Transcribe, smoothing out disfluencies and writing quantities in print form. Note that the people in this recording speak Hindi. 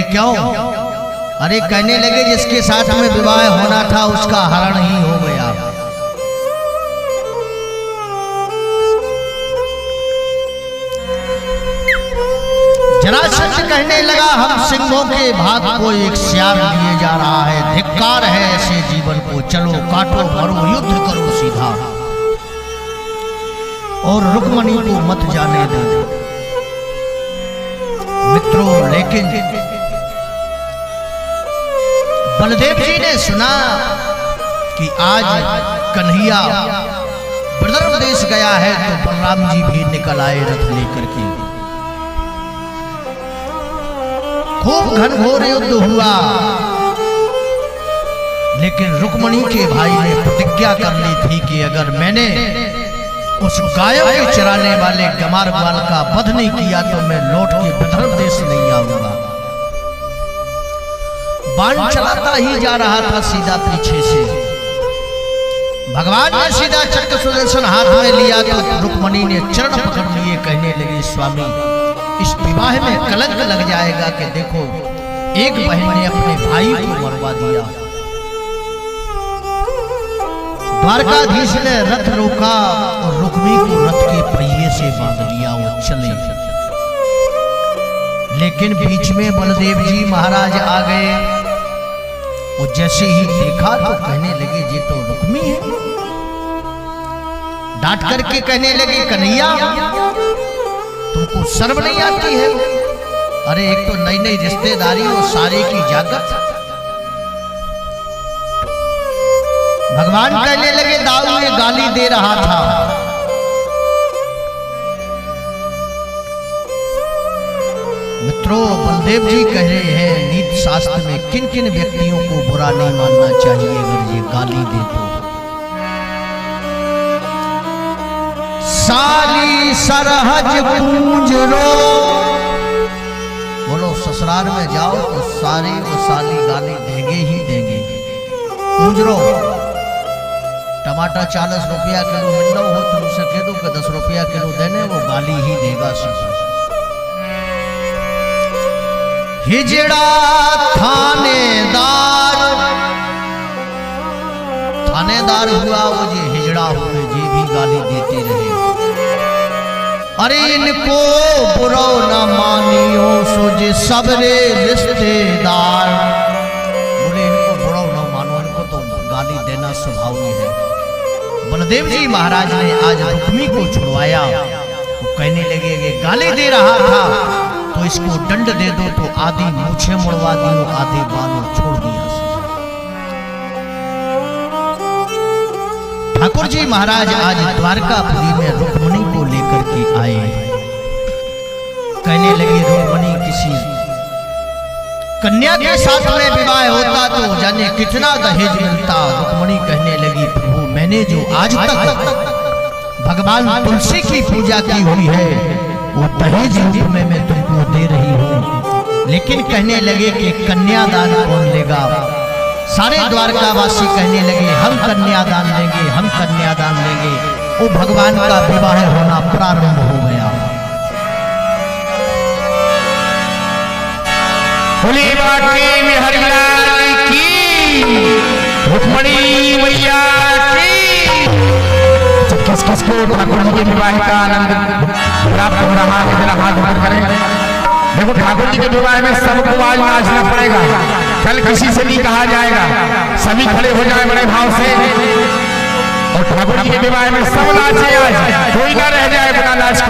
क्यों? अरे कहने लगे जिसके साथ में विवाह होना था उसका हरण ही हो गया। जरासंध कहने लगा हम सिंहों के भाग को एक सियार लिए जा रहा है, धिक्कार है ऐसे जीवन को, चलो काटो मरो युद्ध करो सीधा और रुक्मणी को मत जाने दो। मित्रों, लेकिन बलदेव जी ने सुना कि आज कन्हैया ब्रदर देश गया है, तो बलराम जी भी निकल आए रथ लेकर के। खूब घनघोर युद्ध हुआ, लेकिन रुक्मणी के भाई ने प्रतिज्ञा कर ली थी कि अगर मैंने उस गायों के चराने वाले गमार ग्वाल का वध नहीं किया तो मैं लौट के विदर्भ देश नहीं आऊंगा। बाण चलाता ही जा रहा था सीधा पीछे से। भगवान ने सीधा चक्र सुदर्शन हाथ में लिया तो रुक्मणी ने चरण पकड़ लिए, कहने लगी स्वामी इस विवाह में कलंक लग जाएगा कि देखो एक बहन ने अपने भाई को मरवा दिया। द्वारकाधीश ने रथ रोका और रुक्मी को रथ के पहिए से बांध लिया, वो चले। लेकिन बीच में बलदेव जी महाराज आ गए। वो जैसे ही देखा तो कहने लगे ये तो रुक्मी है। डांट करके कहने लगे कन्हैया तुमको शर्म नहीं आती है? अरे एक तो नई नई रिश्तेदारी और सारे की जागत। भगवान कहने लगे दाऊ ये गाली दे रहा था। मित्रों, बलदेव जी कह रहे हैं नीति शास्त्र में किन किन व्यक्तियों को बुरा नहीं मानना चाहिए अगर ये गाली दे तो। साली सरहज पूंज रो, बोलो ससुराल में जाओ तो सारी और साली गाली देंगे ही देंगे। पूंज रो, टमाटर 40 रुपया किलो मिलना हो तुम उसे कह दो कि 10 रुपया किलो देने, वो गाली ही देगा। हिजड़ा थानेदार हुआ वो जे हिजड़ा हुए जे भी गाली देते रहे। अरे इनको बुरा न मानियो सो जे सबरे रिश्तेदार, बोले इनको बुरा न मानो, इनको तो गाली देना स्वभाव ही है। बलदेव जी महाराज ने आज रुक्मी को छुड़वाया। वो कहने लगे कि गाली दे रहा था तो इसको दंड दे दो, तो आधी मूछें मुड़वा दी, आधे बालों छोड़ दिया। ठाकुर जी महाराज आज द्वारकापुरी में रुक्मणी को लेकर के आए। कहने लगे रुक्मणी किसी कन्या के साथ में विवाह होता तो जाने कितना दहेज मिलता। रुक्मणी कहने लगी प्रभु मैंने जो आज तक भगवान तुलसी की पूजा की हुई है वो दहेज रूप में मैं तुमको दे रही हूँ। लेकिन कहने लगे कि कन्यादान कौन लेगा? सारे द्वारकावासी कहने लगे हम कन्यादान लेंगे, हम कन्यादान लेंगे। वो भगवान का विवाह होना प्रारंभ हो गया। रुक्मणी मैया किस किस को ठाकुर जी के विवाह का आनंद प्राप्त हो रहा है जरा हाथ ऊपर करें। देखो ठाकुर जी के विवाह में सबको आज नाचना पड़ेगा, कल किसी से नहीं कहा जाएगा। सभी खड़े हो जाए बड़े भाव से और ठाकुर जी के विवाह में सब नाचे आज, कोई ना रह जाए बिना नाच।